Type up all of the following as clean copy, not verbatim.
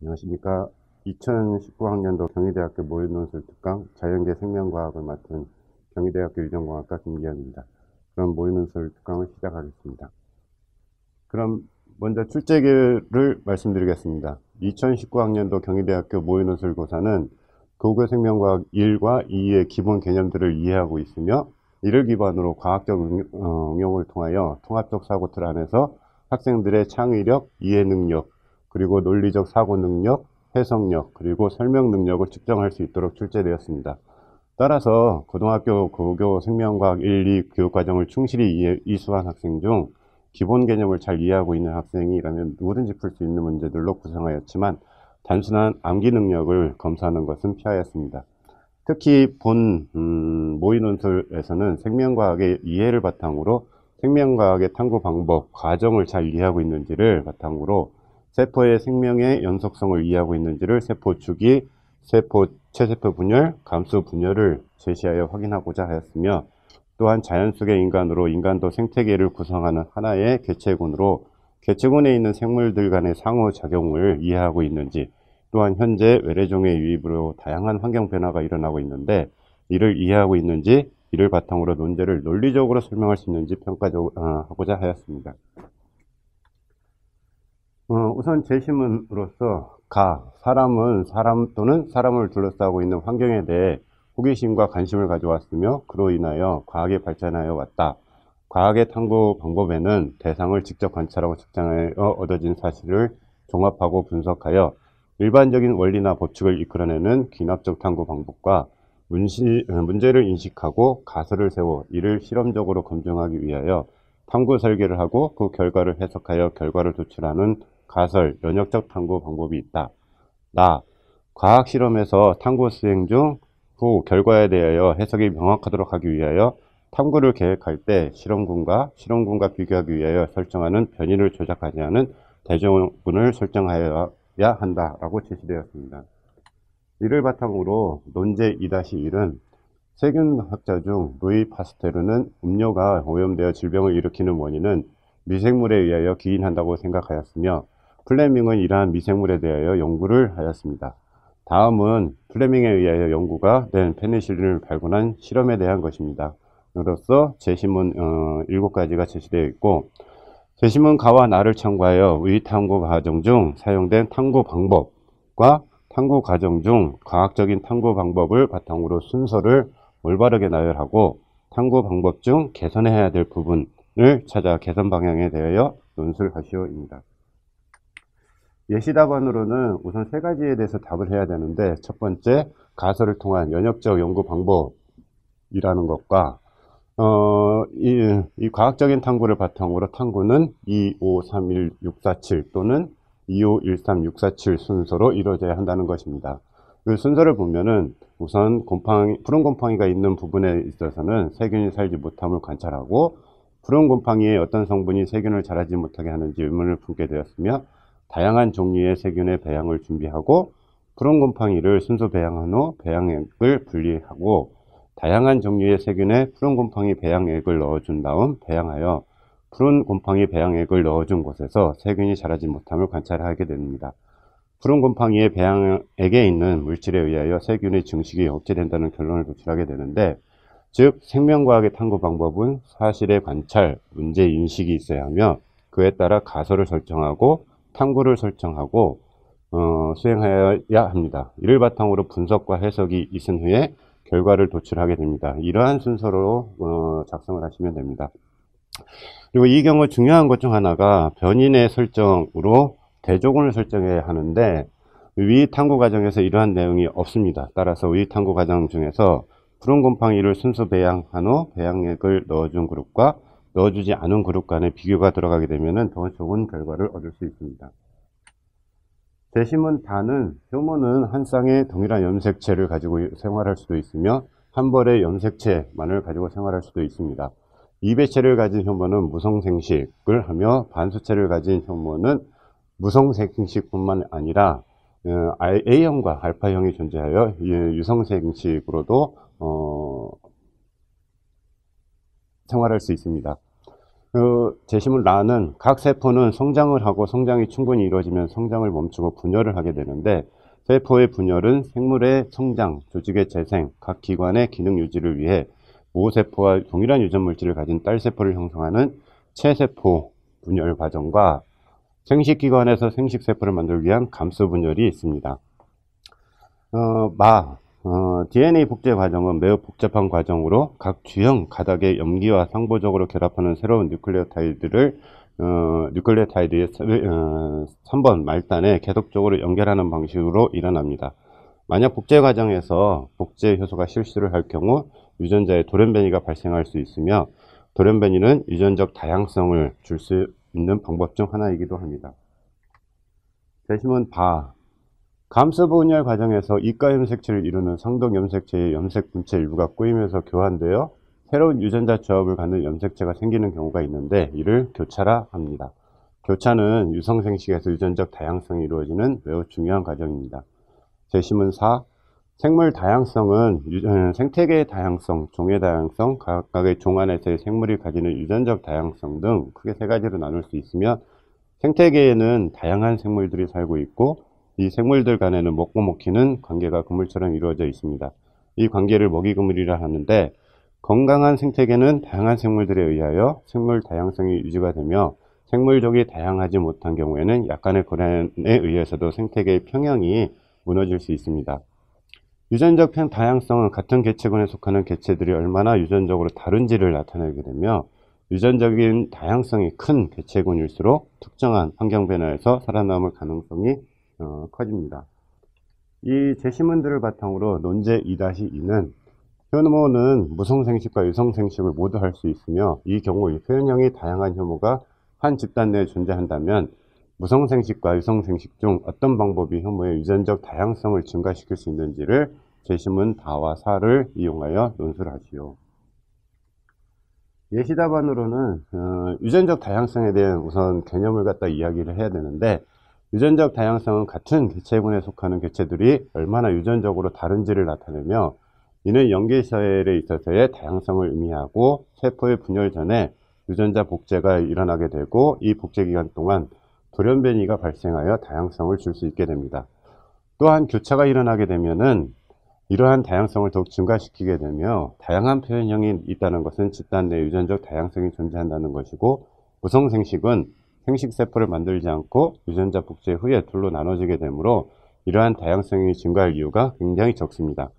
안녕하십니까. 2019학년도 경희대학교 모의논술 특강 자연계 생명과학을 맡은 경희대학교 유전공학과 김기현입니다. 그럼 모의논술 특강을 시작하겠습니다. 그럼 먼저 출제를 말씀드리겠습니다. 2019학년도 경희대학교 모의논술고사는 고교생명과학 1과 2의 기본 개념들을 이해하고 있으며 이를 기반으로 과학적 응용을 통하여 통합적 사고틀 안에서 학생들의 창의력, 이해 능력, 그리고 논리적 사고 능력, 해석력, 그리고 설명 능력을 측정할 수 있도록 출제되었습니다. 따라서 고등학교 고교 생명과학 1, 2 교육과정을 충실히 이수한 학생 중 기본 개념을 잘 이해하고 있는 학생이라면 누구든지 풀 수 있는 문제들로 구성하였지만 단순한 암기 능력을 검사하는 것은 피하였습니다. 특히 본 모의논술에서는 생명과학의 이해를 바탕으로 생명과학의 탐구 방법, 과정을 잘 이해하고 있는지를 바탕으로 세포의 생명의 연속성을 이해하고 있는지를 세포 주기, 세포 체세포 분열, 감수 분열을 제시하여 확인하고자 하였으며 또한 자연 속의 인간으로 인간도 생태계를 구성하는 하나의 개체군으로 개체군에 있는 생물들 간의 상호작용을 이해하고 있는지 또한 현재 외래종의 유입으로 다양한 환경 변화가 일어나고 있는데 이를 이해하고 있는지 이를 바탕으로 논제를 논리적으로 설명할 수 있는지 평가하고자 하였습니다. 우선 제시문으로서 사람은 사람 또는 사람을 둘러싸고 있는 환경에 대해 호기심과 관심을 가져왔으며 그로 인하여 과학에 발전하여 왔다. 과학의 탐구 방법에는 대상을 직접 관찰하고 측정하여 얻어진 사실을 종합하고 분석하여 일반적인 원리나 법칙을 이끌어내는 귀납적 탐구 방법과 문제를 인식하고 가설을 세워 이를 실험적으로 검증하기 위하여 탐구 설계를 하고 그 결과를 해석하여 결과를 도출하는 가설, 연역적 탐구 방법이 있다. 과학 실험에서 탐구 수행 중 후 결과에 대하여 해석이 명확하도록 하기 위하여 탐구를 계획할 때 실험군과 비교하기 위하여 설정하는 변이를 조작하지 않은 대조군을 설정하여야 한다라고 제시되었습니다. 이를 바탕으로 논제 2-1은 세균학자 중 루이 파스테르는 음료가 오염되어 질병을 일으키는 원인은 미생물에 의하여 기인한다고 생각하였으며 플레밍은 이러한 미생물에 대하여 연구를 하였습니다. 다음은 플레밍에 의하여 연구가 된 페니실린을 발견한 실험에 대한 것입니다. 이로써 제시문 7가지가 제시되어 있고 제시문 가와 나를 참고하여 의 탐구 과정 중 사용된 탐구 방법과 탐구 과정 중 과학적인 탐구 방법을 바탕으로 순서를 올바르게 나열하고 탐구 방법 중 개선해야 될 부분을 찾아 개선 방향에 대하여 논술하시오입니다. 예시 답안으로는 우선 3가지에 대해서 답을 해야 되는데 첫 번째 가설을 통한 연역적 연구 방법이라는 것과 이 과학적인 탐구를 바탕으로 탐구는 2, 5, 3, 1, 6, 4, 7 또는 2, 5, 1, 3, 6, 4, 7 순서로 이루어져야 한다는 것입니다. 그 순서를 보면은 우선 푸른 곰팡이가 있는 부분에 있어서는 세균이 살지 못함을 관찰하고 푸른 곰팡이의 어떤 성분이 세균을 자라지 못하게 하는지 의문을 품게 되었으며 다양한 종류의 세균의 배양을 준비하고 푸른 곰팡이를 순서 배양한 후 배양액을 분리하고 다양한 종류의 세균의 푸른 곰팡이 배양액을 넣어준 다음 배양하여 푸른 곰팡이 배양액을 넣어준 곳에서 세균이 자라지 못함을 관찰하게 됩니다. 푸른 곰팡이의 배양액에 있는 물질에 의하여 세균의 증식이 억제된다는 결론을 도출하게 되는데 즉 생명과학의 탐구 방법은 사실의 관찰, 문제 인식이 있어야 하며 그에 따라 가설을 설정하고 탐구를 설정하고 수행해야 합니다. 이를 바탕으로 분석과 해석이 있은 후에 결과를 도출하게 됩니다. 이러한 순서로 작성을 하시면 됩니다. 그리고 이 경우 중요한 것 중 하나가 변인의 설정으로 대조군을 설정해야 하는데 위 탐구 과정에서 이러한 내용이 없습니다. 따라서 위 탐구 과정 중에서 푸른 곰팡이를 순수 배양한 후 배양액을 넣어준 그룹과 넣어주지 않은 그룹 간의 비교가 들어가게 되면 더 좋은 결과를 얻을 수 있습니다. 제시문 단은 효모는 한 쌍의 동일한 염색체를 가지고 생활할 수도 있으며 한 벌의 염색체만을 가지고 생활할 수도 있습니다. 2배체를 가진 효모는 무성생식을 하며 반수체를 가진 효모는 무성생식뿐만 아니라 A형과 알파형이 존재하여 유성생식으로도 생활할 수 있습니다. 제시문 라는 각 세포는 성장을 하고 성장이 충분히 이루어지면 성장을 멈추고 분열을 하게 되는데, 세포의 분열은 생물의 성장, 조직의 재생, 각 기관의 기능 유지를 위해 모세포와 동일한 유전 물질을 가진 딸세포를 형성하는 체세포 분열 과정과 생식기관에서 생식세포를 만들기 위한 감수 분열이 있습니다. DNA 복제 과정은 매우 복잡한 과정으로 각 주형 가닥의 염기와 상보적으로 결합하는 새로운 뉴클레오타이드의 3번 말단에 계속적으로 연결하는 방식으로 일어납니다. 만약 복제 과정에서 복제 효소가 실수를 할 경우 유전자에 돌연변이가 발생할 수 있으며, 돌연변이는 유전적 다양성을 줄 수 있는 방법 중 하나이기도 합니다. 제시문 감수 분열 과정에서 이가 염색체를 이루는 상동 염색체의 염색 분체 일부가 꼬이면서 교환되어 새로운 유전자 조합을 갖는 염색체가 생기는 경우가 있는데, 이를 교차라 합니다. 교차는 유성생식에서 유전적 다양성이 이루어지는 매우 중요한 과정입니다. 제시문 4. 생물 다양성은 생태계의 다양성, 종의 다양성, 각각의 종 안에서의 생물이 가지는 유전적 다양성 등 크게 세 가지로 나눌 수 있으며, 생태계에는 다양한 생물들이 살고 있고 이 생물들 간에는 먹고 먹히는 관계가 그물처럼 이루어져 있습니다. 이 관계를 먹이그물이라 하는데, 건강한 생태계는 다양한 생물들에 의하여 생물 다양성이 유지가 되며, 생물종이 다양하지 못한 경우에는 약간의 고난에 의해서도 생태계의 평형이 무너질 수 있습니다. 유전적 다양성은 같은 개체군에 속하는 개체들이 얼마나 유전적으로 다른지를 나타내게 되며, 유전적인 다양성이 큰 개체군일수록 특정한 환경 변화에서 살아남을 가능성이 커집니다. 이 제시문들을 바탕으로 논제 2-2는 효모는 무성생식과 유성생식을 모두 할 수 있으며, 이 경우 표현형이 다양한 효모가 한 집단 내에 존재한다면 무성생식과 유성생식 중 어떤 방법이 효모의 유전적 다양성을 증가시킬 수 있는지를 제시문 다와 4를 이용하여 논술을 하시오. 예시 답안으로는 유전적 다양성에 대한 우선 개념을 갖다 이야기를 해야 되는데, 유전적 다양성은 같은 개체군에 속하는 개체들이 얼마나 유전적으로 다른지를 나타내며, 이는 연계셀에 있어서의 다양성을 의미하고 세포의 분열 전에 유전자 복제가 일어나게 되고, 이 복제 기간 동안 돌연변이가 발생하여 다양성을 줄 수 있게 됩니다. 또한 교차가 일어나게 되면은 이러한 다양성을 더욱 증가시키게 되며, 다양한 표현형이 있다는 것은 집단 내 유전적 다양성이 존재한다는 것이고, 무성생식은 생식세포를 만들지 않고 유전자 복제 후에 둘로 나눠지게 되므로 이러한 다양성이 증가할 이유가 굉장히 적습니다.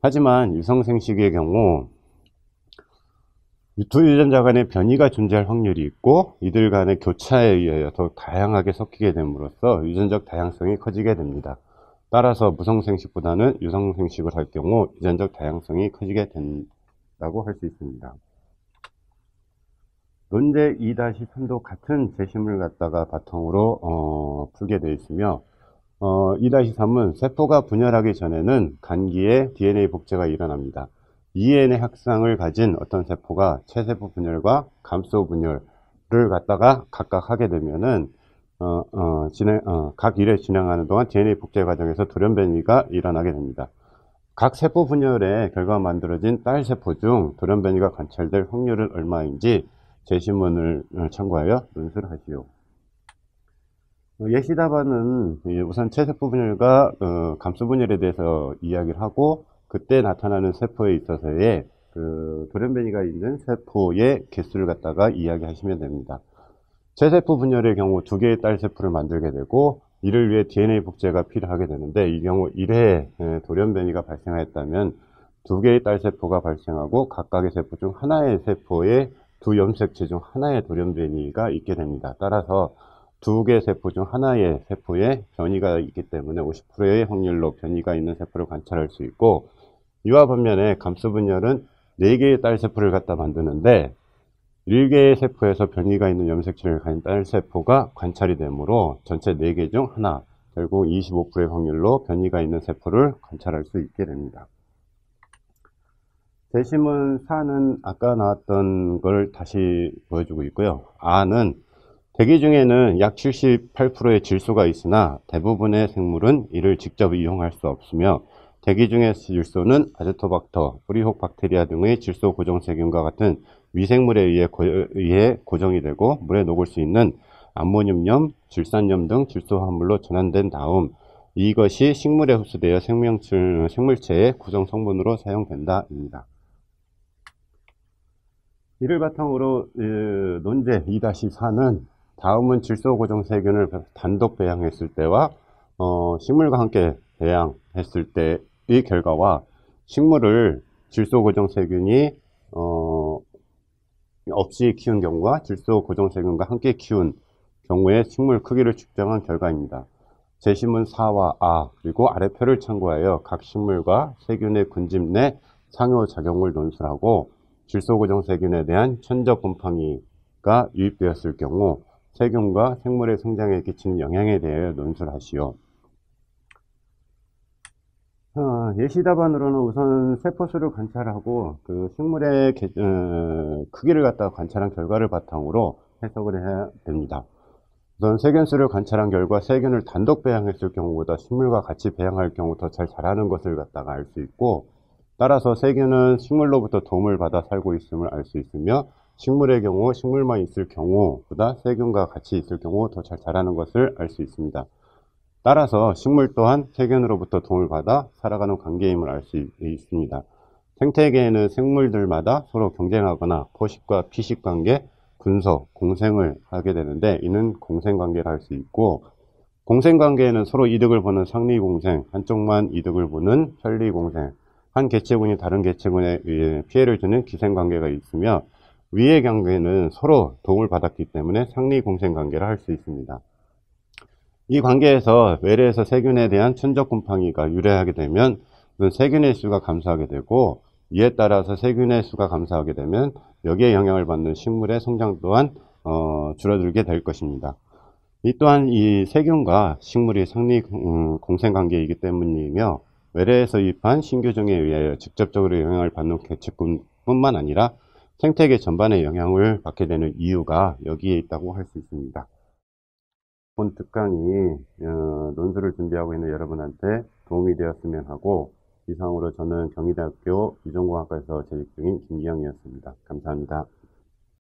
하지만 유성생식의 경우 두 유전자 간의 변이가 존재할 확률이 있고, 이들 간의 교차에 의하여 더욱 다양하게 섞이게 됨으로써 유전적 다양성이 커지게 됩니다. 따라서 무성생식보다는 유성생식을 할 경우 유전적 다양성이 커지게 된다고 할 수 있습니다. 논제 2-3도 같은 제시문을 갖다가 바탕으로 풀게 되어 있으며, 2-3은 세포가 분열하기 전에는 간기에 DNA 복제가 일어납니다. EN의 합성을 가진 어떤 세포가 체세포 분열과 감소 분열을 갖다가 각각 하게 되면은 각 일에 진행하는 동안 DNA 복제 과정에서 돌연변이가 일어나게 됩니다. 각 세포 분열의 결과 만들어진 딸세포 중 돌연변이가 관찰될 확률은 얼마인지 제시문을 참고하여 논술을 하시오. 예시 답안은 우선 체세포 분열과 감소 분열에 대해서 이야기를 하고, 그때 나타나는 세포에 있어서의 돌연변이가 있는 세포의 개수를 갖다가 이야기하시면 됩니다. 체세포 분열의 경우 2개의 딸세포를 만들게 되고, 이를 위해 DNA 복제가 필요하게 되는데, 이 경우 1회의 돌연변이가 발생하였다면 2개의 딸세포가 발생하고 각각의 세포 중 하나의 세포에 두 염색체 중 하나의 돌연변이가 있게 됩니다. 따라서 2개 세포 중 하나의 세포에 변이가 있기 때문에 50%의 확률로 변이가 있는 세포를 관찰할 수 있고, 이와 반면에 감소 분열은 4개의 딸세포를 갖다 만드는데 1개의 세포에서 변이가 있는 염색체를 가진 딸세포가 관찰이 되므로 전체 4개 중 하나, 결국 25%의 확률로 변이가 있는 세포를 관찰할 수 있게 됩니다. 제시문 4는 아까 나왔던 걸 다시 보여주고 있고요. R는 대기 중에는 약 78%의 질소가 있으나 대부분의 생물은 이를 직접 이용할 수 없으며, 대기 중의 질소는 아제토박터, 뿌리혹 박테리아 등의 질소 고정세균과 같은 미생물에 의해 고정이 되고 물에 녹을 수 있는 암모늄염, 질산염 등 질소화합물로 전환된 다음 이것이 식물에 흡수되어 생물체의 구성 성분으로 사용된다입니다. 이를 바탕으로 논제 2-4는 다음은 질소 고정 세균을 단독 배양했을 때와 식물과 함께 배양했을 때의 결과와 식물을 질소 고정 세균이 없이 키운 경우와 질소 고정 세균과 함께 키운 경우의 식물 크기를 측정한 결과입니다. 제시문 4와 아 그리고 아래 표를 참고하여 각 식물과 세균의 군집 내 상호작용을 논술하고 질소 고정 세균에 대한 천적 곰팡이가 유입되었을 경우 세균과 생물의 성장에 끼치는 영향에 대해 논술하시오. 예시 답안으로는 우선 세포수를 관찰하고 그 식물의 크기를 갖다가 관찰한 결과를 바탕으로 해석을 해야 됩니다. 우선 세균수를 관찰한 결과 세균을 단독 배양했을 경우보다 식물과 같이 배양할 경우 더 잘 자라는 것을 갖다가 알 수 있고, 따라서 세균은 식물로부터 도움을 받아 살고 있음을 알 수 있으며 식물의 경우 식물만 있을 경우보다 세균과 같이 있을 경우 더 잘 자라는 것을 알 수 있습니다. 따라서 식물 또한 세균으로부터 도움을 받아 살아가는 관계임을 알 수 있습니다. 생태계에는 생물들마다 서로 경쟁하거나 포식과 피식 관계, 군소, 공생을 하게 되는데 이는 공생관계를 할 수 있고, 공생관계에는 서로 이득을 보는 상리공생, 한쪽만 이득을 보는 편리공생, 한 개체군이 다른 개체군에 의해 피해를 주는 기생관계가 있으며, 위의 관계는 서로 도움을 받았기 때문에 상리공생관계를 할 수 있습니다. 이 관계에서 외래에서 세균에 대한 천적 곰팡이가 유래하게 되면 세균의 수가 감소하게 되고, 이에 따라서 세균의 수가 감소하게 되면 여기에 영향을 받는 식물의 성장 또한 줄어들게 될 것입니다. 이 또한 이 세균과 식물이 상리 공생관계이기 때문이며, 외래에서 유입한 신규종에 의하여 직접적으로 영향을 받는 개체군뿐만 아니라 생태계 전반에 영향을 받게 되는 이유가 여기에 있다고 할 수 있습니다. 본 특강이 논술을 준비하고 있는 여러분한테 도움이 되었으면 하고, 이상으로 저는 경희대학교 유전공학과에서 재직 중인 김기영이었습니다. 감사합니다.